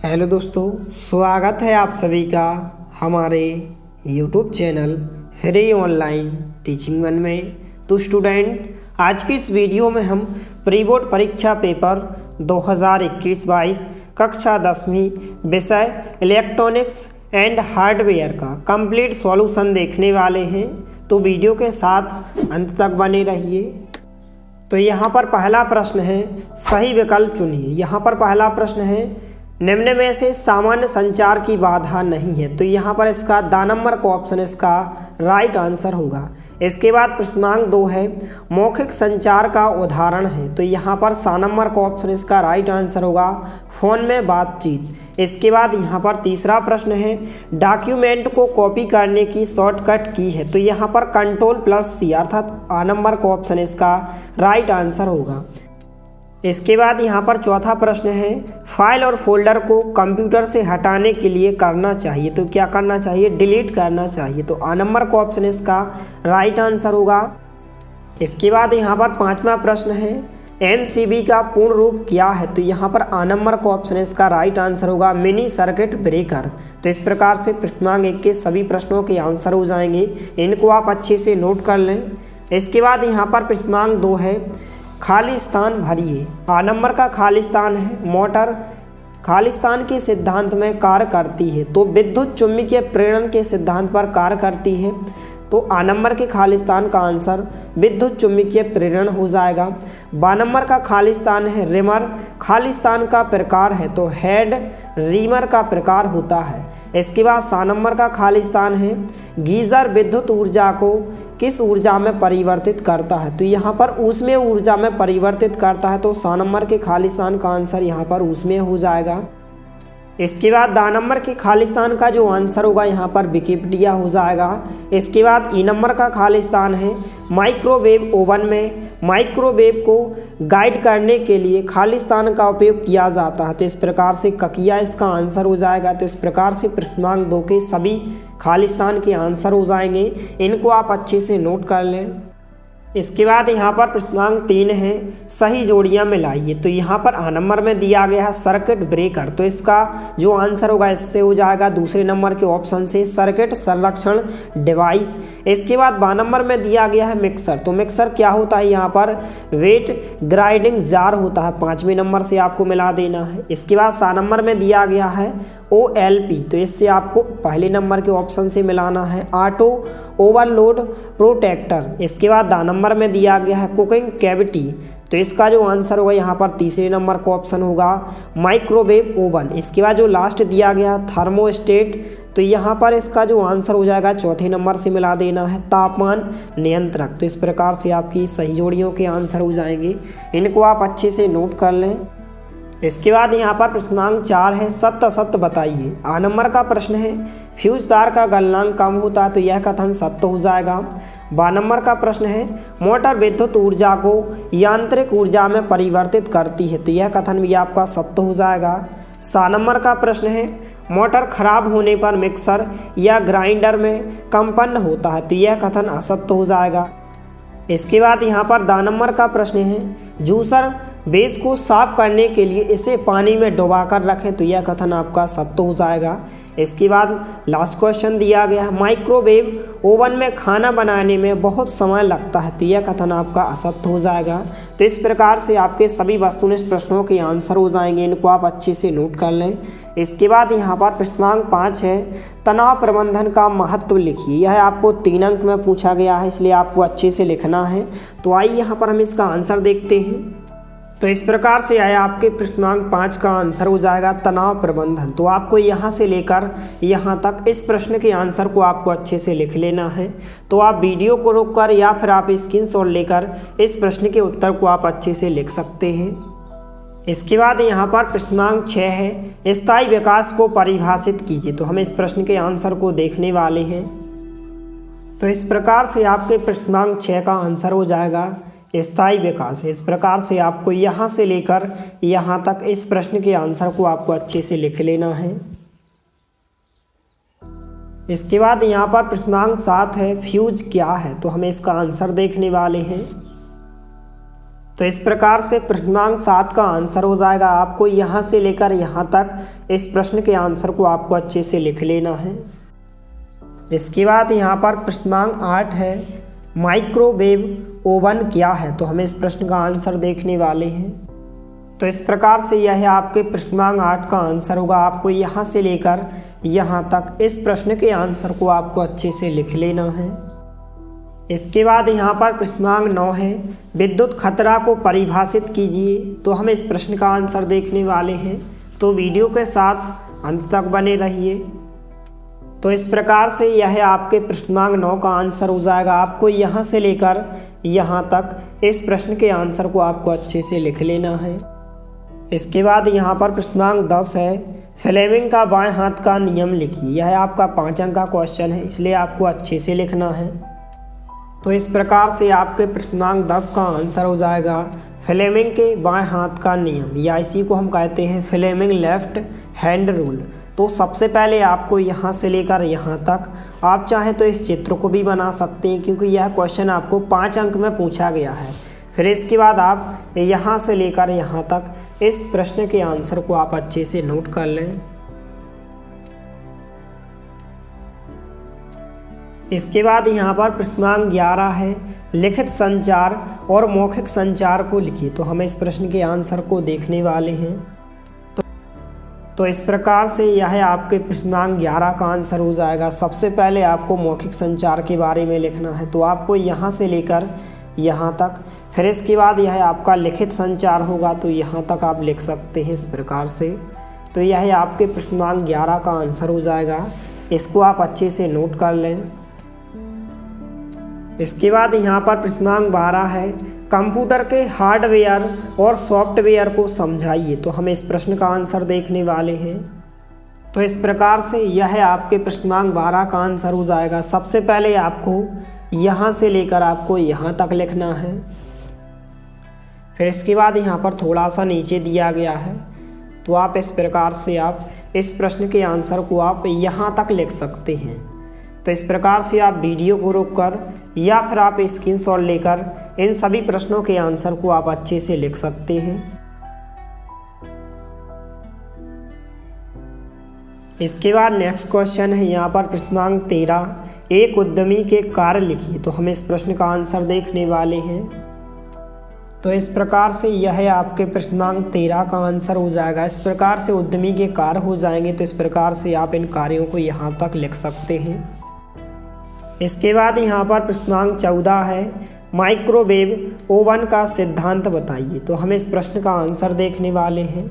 Hello दोस्तों, स्वागत है आप सभी का हमारे YouTube channel free online teaching one में। तो स्टूडेंट, आज की इस वीडियो में हम प्री बोर्ड परीक्षा पेपर 2021-22 कक्षा 10वीं विषय इलेक्ट्रॉनिक्स एंड हार्डवेयर का कंप्लीट सॉल्यूशन देखने वाले हैं। तो वीडियो के साथ अंत तक बने रहिए। तो यहाँ पर पहला प्रश्न है, सही विकल्प चुनिए। यहाँ पर पहला प्रश्न है, निम्न में से सामान्य संचार की बाधा नहीं है। तो यहाँ पर इसका द नंबर का ऑप्शन इसका राइट आंसर होगा। इसके बाद प्रश्नांक 2 है, मौखिक संचार का उदाहरण है। तो यहाँ पर सा नंबर का ऑप्शन इसका राइट आंसर होगा, फोन में बातचीत। इसके बाद यहाँ पर तीसरा प्रश्न है, डॉक्यूमेंट को कॉपी करने की शॉर्टकट की है। तो यहाँ पर Ctrl+C अर्थात आ नंबर का ऑप्शन इसका राइट आंसर होगा। इसके बाद यहाँ पर चौथा प्रश्न है, फाइल और फोल्डर को कंप्यूटर से हटाने के लिए करना चाहिए। तो क्या करना चाहिए? डिलीट करना चाहिए। तो आ नंबर का ऑप्शन इसका राइट आंसर होगा। इसके बाद यहाँ पर पांचवा प्रश्न है, MCB का पूर्ण रूप क्या है? तो यहाँ पर आ नंबर का ऑप्शन इसका राइट आंसर होगा, मिनी सर्किट ब्रेकर। तो इस प्रकार से प्रश्नांक 1 के सभी प्रश्नों के आंसर हो जाएंगे। इनको आप अच्छे से नोट कर लें। इसके बाद यहाँ पर प्रश्नांक 2 है, खाली स्थान भरिए। आ नंबर का खाली स्थान है, मोटर खाली स्थान के सिद्धांत में कार्य करती है। तो विद्युत चुम्बकीय प्रेरण के सिद्धांत पर कार्य करती है। तो आ नंबर के खाली स्थान का आंसर विद्युत चुम्बकीय प्रेरण हो जाएगा। बा नंबर का खाली स्थान है, रिमर खाली स्थान का प्रकार है। तो हेड रीमर का प्रकार होता है। इसके बाद सा नंबर का खाली स्थान है, गीजर विद्युत ऊर्जा को किस ऊर्जा में परिवर्तित करता है? तो यहाँ पर ऊष्मीय ऊर्जा में परिवर्तित करता है। तो सा नंबर के खाली स्थान का आंसर यहाँ पर ऊष्मीय हो जाएगा। इसके बाद दा नंबर के खाली स्थान का जो आंसर होगा यहाँ पर विकिपीडिया हो जाएगा। इसके बाद ई नंबर का खाली स्थान है, माइक्रोवेव ओवन में माइक्रोवेव को गाइड करने के लिए खाली स्थान का उपयोग किया जाता है। तो इस प्रकार से ककिया इसका आंसर हो जाएगा। तो इस प्रकार से प्रश्नांक 2 के सभी खाली स्थान के आंसर हो जाएंगे। इनको आप अच्छे से नोट कर लें। इसके बाद यहाँ पर प्रश्नांक 3 है, सही जोड़ियाँ मिलाइए। तो यहाँ पर आ नंबर में दिया गया है सर्किट ब्रेकर। तो इसका जो आंसर होगा इससे हो जाएगा दूसरे नंबर के ऑप्शन से सर्किट संरक्षण डिवाइस। इसके बाद बा नंबर में दिया गया है मिक्सर। तो मिक्सर क्या होता है? यहाँ पर वेट ग्राइंडिंग जार होता है। 5वें नंबर से आपको मिला देना है। इसके बाद सा नंबर में दिया गया है OLP। तो इससे आपको पहले नंबर के ऑप्शन से मिलाना है, ऑटो ओवरलोड प्रोटेक्टर। इसके बाद दा नंबर में दिया गया है कुकिंग कैविटी। तो इसका जो आंसर होगा यहाँ पर तीसरे नंबर का ऑप्शन होगा, माइक्रोवेव ओवन। इसके बाद जो लास्ट दिया गया थर्मोस्टेट। तो यहाँ पर इसका जो आंसर हो जाएगा चौथे नंबर से मिला देना है, तापमान नियंत्रक। तो इस प्रकार से आपकी सही जोड़ियों के आंसर हो जाएंगे। इनको आप अच्छे से नोट कर लें। इसके बाद यहाँ पर प्रश्नांक 4 है, सत्य असत्य बताइए। आ नंबर का प्रश्न है, फ्यूज तार का गलनांक कम होता है। तो यह कथन सत्य हो जाएगा। बा नंबर का प्रश्न है, मोटर विद्युत ऊर्जा को यांत्रिक ऊर्जा में परिवर्तित करती है। तो यह कथन भी आपका सत्य हो जाएगा। सा नंबर का प्रश्न है, मोटर खराब होने पर मिक्सर या ग्राइंडर में कंपन होता है। तो यह कथन असत्य हो जाएगा। इसके बाद यहाँ पर दा नंबर का प्रश्न है, जूसर बेस को साफ करने के लिए इसे पानी में डुबाकर रखें। तो यह कथन आपका सत्य हो जाएगा। इसके बाद लास्ट क्वेश्चन दिया गया है, माइक्रोवेव ओवन में खाना बनाने में बहुत समय लगता है। तो यह कथन आपका असत्य हो जाएगा। तो इस प्रकार से आपके सभी वस्तुनिष्ठ प्रश्नों के आंसर हो जाएंगे। इनको आप अच्छे से नोट कर लें। इसके बाद यहाँ पर प्रश्नांक 5 है, तनाव प्रबंधन का महत्व लिखिए। यह आपको 3 अंक में पूछा गया है, इसलिए आपको अच्छे से लिखना है। तो आइए यहाँ पर हम इसका आंसर देखते हैं। तो इस प्रकार से आया आपके प्रश्नांक 5 का आंसर हो जाएगा तनाव प्रबंधन। तो आपको यहाँ से लेकर यहाँ तक इस प्रश्न के आंसर को आपको अच्छे से लिख लेना है। तो आप वीडियो को रोककर या फिर आप स्क्रीनशॉट लेकर इस प्रश्न के उत्तर को आप अच्छे से लिख सकते हैं। इसके बाद यहाँ पर प्रश्नांक 6 है, स्थायी विकास को परिभाषित कीजिए। तो हम इस प्रश्न के आंसर को देखने वाले हैं। तो इस प्रकार से आपके प्रश्नांक 6 का आंसर हो जाएगा स्थायी विकास। इस प्रकार से आपको यहाँ से लेकर यहाँ तक इस प्रश्न के आंसर को आपको अच्छे से लिख लेना है। इसके बाद यहाँ पर प्रश्नांक 7 है, फ्यूज क्या है? तो हमें इसका आंसर देखने वाले हैं। तो इस प्रकार से प्रश्न क्रमांक 7 का आंसर हो जाएगा। आपको यहाँ से लेकर यहाँ तक इस प्रश्न के आंसर को आपको अच्छे से लिख लेना है। इसके बाद यहाँ पर प्रश्न क्रमांक 8 है, माइक्रोवेव ओवन क्या है? तो हमें इस प्रश्न का आंसर देखने वाले हैं। तो इस प्रकार से यह आपके प्रश्न क्रमांक 8 का आंसर होगा। आपको यहाँ से लेकर यहाँ तक इस प्रश्न के आंसर को आपको अच्छे से लिख लेना है। इसके बाद यहाँ पर प्रश्न क्रमांक 9 है, विद्युत खतरा को परिभाषित कीजिए। तो हम इस प्रश्न का आंसर देखने वाले हैं, तो वीडियो के साथ अंत तक बने रहिए। तो इस प्रकार से यह आपके प्रश्न क्रमांक 9 का आंसर हो जाएगा। आपको यहाँ से लेकर यहाँ तक इस प्रश्न के आंसर को आपको अच्छे से लिख लेना है। इसके बाद यहाँ पर प्रश्न क्रमांक 10 है, फ्लेमिंग का बाएं हाथ का नियम लिखिए। यह आपका 5 अंक का क्वेश्चन है, इसलिए आपको अच्छे से लिखना है। तो इस प्रकार से आपके प्रश्न क्रमांक 10 का आंसर हो जाएगा, फ्लेमिंग के बाएं हाथ का नियम, या इसी को हम कहते हैं फ्लेमिंग लेफ्ट हैंड रूल। तो सबसे पहले आपको यहाँ से लेकर यहाँ तक आप चाहें तो इस चित्र को भी बना सकते हैं, क्योंकि यह क्वेश्चन आपको 5 अंक में पूछा गया है। फिर इसके बाद आप यहाँ से लेकर यहाँ तक इस प्रश्न के आंसर को आप अच्छे से नोट कर लें। इसके बाद यहाँ पर प्रश्न क्रमांक 11 है, लिखित संचार और मौखिक संचार को लिखिए। तो हम इस प्रश्न के आंसर को देखने वाले हैं। तो इस प्रकार से यह आपके प्रश्न क्रमांक 11 का आंसर हो जाएगा। सबसे पहले आपको मौखिक संचार के बारे में लिखना है, तो आपको यहाँ से लेकर यहाँ तक, फिर इसके बाद यह आपका लिखित संचार होगा, तो यहाँ तक आप लिख सकते हैं इस प्रकार से। तो यह आपके प्रश्न क्रमांक 11 का आंसर हो जाएगा। इसको आप अच्छे से नोट कर लें। इसके बाद यहाँ पर प्रश्न क्रमांक 12 है, कंप्यूटर के हार्डवेयर और सॉफ्टवेयर को समझाइए। तो हम इस प्रश्न का आंसर देखने वाले हैं। तो इस प्रकार से यह आपके प्रश्न क्रमांक 12 का आंसर हो जाएगा। सबसे पहले आपको यहाँ से लेकर आपको यहाँ तक लिखना है। फिर इसके बाद यहाँ पर थोड़ा सा नीचे दिया गया है, तो आप इस प्रकार से आप इस प्रश्न के आंसर को आप यहाँ तक लिख सकते हैं। तो इस प्रकार से आप वीडियो को रोककर या फिर आप स्क्रीनशॉट लेकर इन सभी प्रश्नों के आंसर को आप अच्छे से लिख सकते हैं। इसके बाद नेक्स्ट क्वेश्चन है यहाँ पर प्रश्न क्रमांक 13, एक उद्यमी के कार्य लिखिए। तो हम इस प्रश्न का आंसर देखने वाले हैं। तो इस प्रकार से यह आपके प्रश्न क्रमांक 13 का आंसर हो जाएगा। इस प्रकार से उद्यमी के कार्य हो जाएंगे। तो इस प्रकार से आप इन कार्यों को यहाँ तक लिख सकते हैं। इसके बाद यहाँ पर प्रश्न क्रमांक 14 है, माइक्रोवेव ओवन का सिद्धांत बताइए। तो हम इस प्रश्न का आंसर देखने वाले हैं।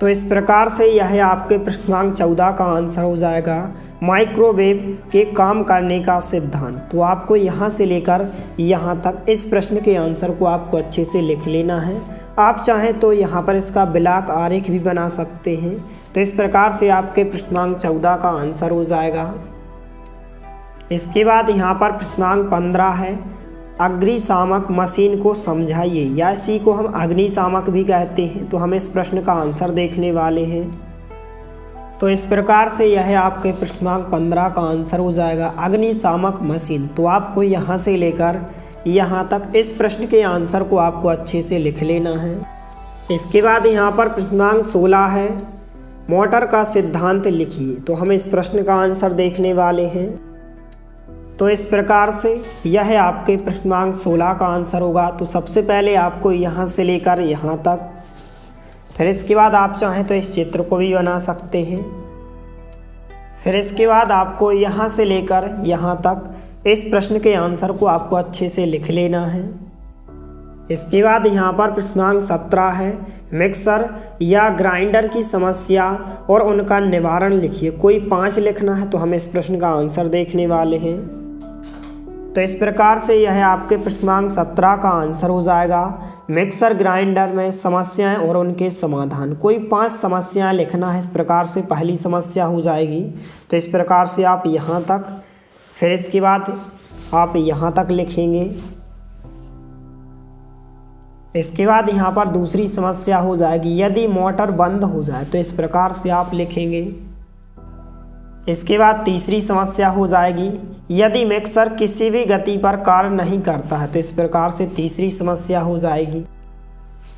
तो इस प्रकार से यह आपके प्रश्न क्रमांक 14 का आंसर हो जाएगा, माइक्रोवेव के काम करने का सिद्धांत। तो आपको यहाँ से लेकर यहाँ तक इस प्रश्न के आंसर को आपको अच्छे से लिख लेना है। आप चाहें तो यहाँ पर इसका ब्लॉक आरेख भी बना सकते हैं। तो इस प्रकार से आपके प्रश्न क्रमांक 14 का आंसर हो जाएगा। इसके बाद यहाँ पर प्रश्न क्रमांक 15 है, अग्निशामक मशीन को समझाइए, या इसी को हम अग्निशामक भी कहते हैं। तो हम इस प्रश्न का आंसर देखने वाले हैं। तो इस प्रकार से यह आपके प्रश्न क्रमांक 15 का आंसर हो जाएगा, अग्निशामक मशीन। तो आपको यहाँ से लेकर यहाँ तक इस प्रश्न के आंसर को आपको अच्छे से लिख लेना है। इसके बाद यहाँ पर प्रश्न क्रमांक 16 है, मोटर का सिद्धांत लिखिए। तो हम इस प्रश्न का आंसर देखने वाले हैं। तो इस प्रकार से यह आपके प्रश्न क्रमांक 16 का आंसर होगा। तो सबसे पहले आपको यहाँ से लेकर यहाँ तक, फिर इसके बाद आप चाहें तो इस चित्र को भी बना सकते हैं। फिर इसके बाद आपको यहाँ से लेकर यहाँ तक इस प्रश्न के आंसर को आपको अच्छे से लिख लेना है। इसके बाद यहाँ पर प्रश्न क्रमांक 17 है, मिक्सर या ग्राइंडर की समस्या और उनका निवारण लिखिए। कोई 5 लिखना है। तो हम इस प्रश्न का आंसर देखने वाले हैं। तो इस प्रकार से यह आपके प्रश्न क्रमांक 17 का आंसर हो जाएगा, मिक्सर ग्राइंडर में समस्याएं और उनके समाधान। कोई 5 समस्याएं लिखना है। इस प्रकार से पहली समस्या हो जाएगी। तो इस प्रकार से आप यहाँ तक, फिर इसके बाद आप यहाँ तक लिखेंगे। इसके बाद यहाँ पर दूसरी समस्या हो जाएगी, यदि मोटर बंद हो जाए। तो इस प्रकार से आप लिखेंगे। इसके बाद तीसरी समस्या हो जाएगी, यदि मिक्सर किसी भी गति पर कार्य नहीं करता है। तो इस प्रकार से तीसरी समस्या हो जाएगी।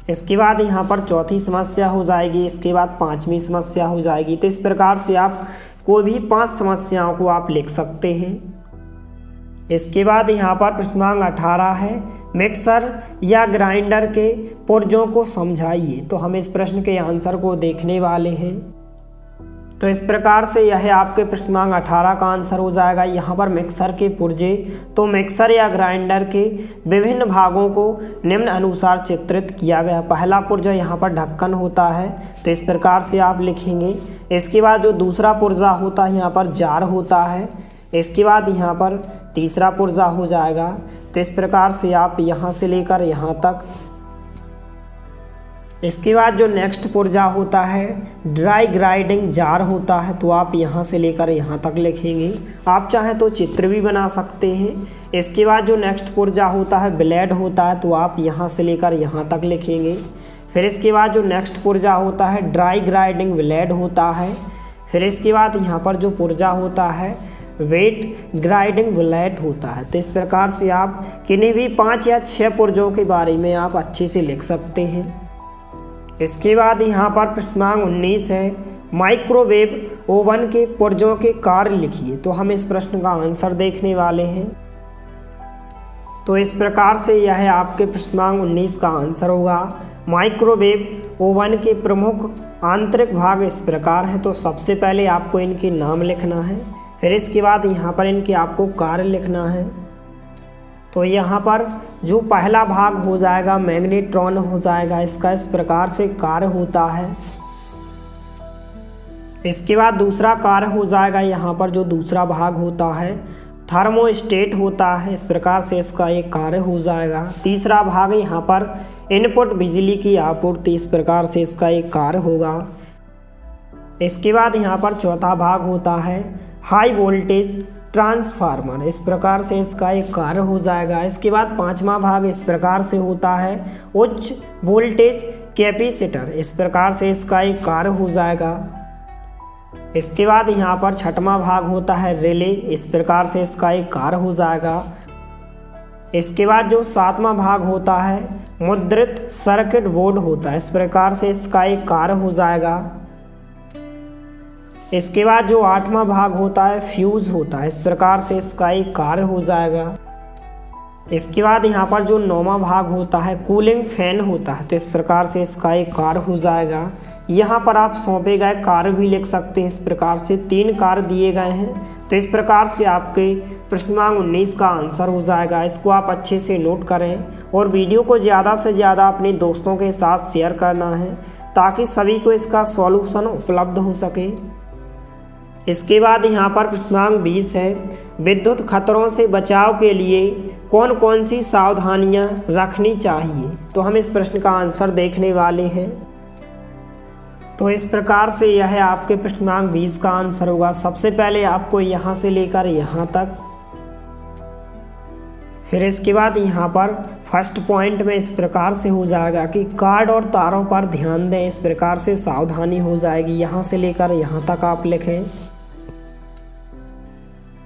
इसके बाद यहाँ पर चौथी समस्या हो जाएगी। इसके बाद पांचवी समस्या हो जाएगी। तो इस प्रकार से आप कोई भी 5 समस्याओं को आप लिख सकते हैं। इसके बाद यहाँ पर प्रश्नांक 18 है, मिक्सर या ग्राइंडर के पुर्जों को समझाइए। तो हम इस प्रश्न के आंसर को देखने वाले हैं। तो इस प्रकार से यह आपके प्रश्नांक 18 का आंसर हो जाएगा। यहाँ पर मिक्सर के पुर्जे, तो मिक्सर या ग्राइंडर के विभिन्न भागों को निम्न अनुसार चित्रित किया गया। पहला पुर्जा यहाँ पर ढक्कन होता है, तो इस प्रकार से आप लिखेंगे। इसके बाद जो दूसरा पुर्जा होता है यहाँ पर जार होता है। इसके बाद यहाँ पर तीसरा पुर्जा हो जाएगा। तो इस प्रकार से आप यहाँ से लेकर यहाँ तक। इसके बाद जो नेक्स्ट पुर्जा होता है ड्राई ग्राइंडिंग जार होता है, तो आप यहाँ से लेकर यहाँ तक लिखेंगे। आप चाहें तो चित्र भी बना सकते हैं। इसके बाद जो नेक्स्ट पुर्जा होता है ब्लेड होता है, तो आप यहाँ से लेकर यहाँ तक लिखेंगे। फिर इसके बाद जो नेक्स्ट पुर्जा होता है ड्राई ग्राइंडिंग ब्लेड होता है। फिर इसके बाद यहाँ पर जो पुर्जा होता है वेट ग्राइंडिंग ब्लेड होता है। तो इस प्रकार से आप किन्हीं भी 5 या 6 पुर्जों के बारे में आप अच्छे से लिख सकते हैं। इसके बाद यहाँ पर प्रश्नांक 19 है, माइक्रोवेव ओवन के पुर्जों के कार्य लिखिए। तो हम इस प्रश्न का आंसर देखने वाले हैं। तो इस प्रकार से यह आपके प्रश्नांक 19 का आंसर होगा। माइक्रोवेव ओवन के प्रमुख आंतरिक भाग इस प्रकार हैं। तो सबसे पहले आपको इनके नाम लिखना है। फिर इसके बाद यहाँ पर इनके आपको कार्य लिखना है। तो यहाँ पर जो पहला भाग हो जाएगा मैग्नेट्रॉन हो जाएगा, इसका इस प्रकार से कार्य होता है। इसके बाद दूसरा कार्य हो जाएगा, यहाँ पर जो दूसरा भाग होता है थर्मोस्टेट होता है, इस प्रकार से इसका एक कार्य हो जाएगा। तीसरा भाग यहाँ पर इनपुट बिजली की आपूर्ति, इस प्रकार से इसका एक कार्य होगा। इसके बाद यहाँ पर चौथा भाग होता है हाई वोल्टेज ट्रांसफार्मर, इस प्रकार से इसका एक कार्य हो जाएगा। इसके बाद पांचवा भाग इस प्रकार से होता है उच्च वोल्टेज कैपेसिटर, इस प्रकार से इसका एक कार्य हो जाएगा। इसके बाद यहाँ पर छठवां भाग होता है रिले, इस प्रकार से इसका एक कार्य हो जाएगा। इसके बाद जो सातवां भाग होता है मुद्रित सर्किट बोर्ड होता है, इस प्रकार से इसका एक कार्य हो जाएगा। इसके बाद जो आठवां भाग होता है फ्यूज होता है, इस प्रकार से इसका एक कार्य हो जाएगा। इसके बाद यहाँ पर जो नौवां भाग होता है कूलिंग फैन होता है, तो इस प्रकार से इसका एक कार्य हो जाएगा। यहाँ पर आप सौंपे गए कार्य भी लिख सकते हैं, इस प्रकार से 3 कार्य दिए गए हैं। तो इस प्रकार से आपके प्रश्नांक 19 का आंसर हो जाएगा। इसको आप अच्छे से नोट करें और वीडियो को ज़्यादा से ज़्यादा अपने दोस्तों के साथ शेयर करना है ताकि सभी को इसका सॉल्यूशन उपलब्ध हो सके। इसके बाद यहाँ पर प्रश्नांक 20 है, विद्युत खतरों से बचाव के लिए कौन कौन सी सावधानियाँ रखनी चाहिए। तो हम इस प्रश्न का आंसर देखने वाले हैं। तो इस प्रकार से यह आपके प्रश्नांक 20 का आंसर होगा। सबसे पहले आपको यहाँ से लेकर यहाँ तक, फिर इसके बाद यहाँ पर फर्स्ट पॉइंट में इस प्रकार से हो जाएगा कि कार्ड और तारों पर ध्यान दें, इस प्रकार से सावधानी हो जाएगी। यहाँ से लेकर यहाँ तक आप लिखें।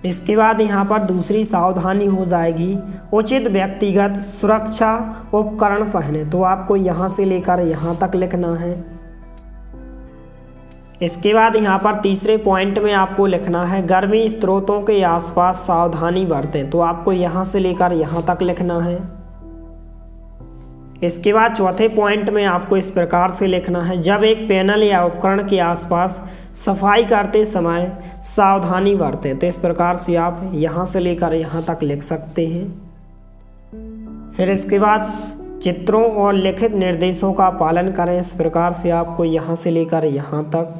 इसके बाद यहाँ पर दूसरी सावधानी हो जाएगी उचित व्यक्तिगत सुरक्षा उपकरण पहने, तो आपको यहाँ से लेकर यहाँ तक लिखना है। इसके बाद यहाँ पर तीसरे पॉइंट में आपको लिखना है गर्मी स्रोतों के आसपास सावधानी बरतें, तो आपको यहाँ से लेकर यहाँ तक लिखना है। इसके बाद चौथे पॉइंट में आपको इस प्रकार से लिखना है जब एक पैनल या उपकरण के आसपास सफाई करते समय सावधानी बरतें, तो इस प्रकार से आप यहाँ से लेकर यहाँ तक लिख सकते हैं। फिर इसके बाद चित्रों और लिखित निर्देशों का पालन करें, इस प्रकार से आपको यहाँ से लेकर यहाँ तक।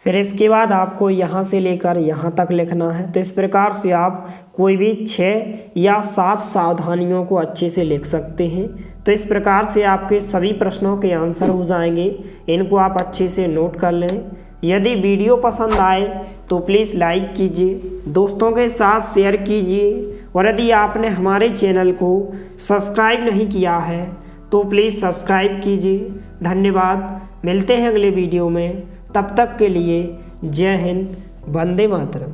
फिर इसके बाद आपको यहाँ से लेकर यहाँ तक लिखना है। तो इस प्रकार से आप कोई भी 6 या 7 सावधानियों को अच्छे से लिख सकते हैं। तो इस प्रकार से आपके सभी प्रश्नों के आंसर हो जाएंगे। इनको आप अच्छे से नोट कर लें। यदि वीडियो पसंद आए तो प्लीज़ लाइक कीजिए, दोस्तों के साथ शेयर कीजिए और यदि आपने हमारे चैनल को सब्सक्राइब नहीं किया है तो प्लीज़ सब्सक्राइब कीजिए। धन्यवाद। मिलते हैं अगले वीडियो में, तब तक के लिए जय हिंद, वंदे मातरम।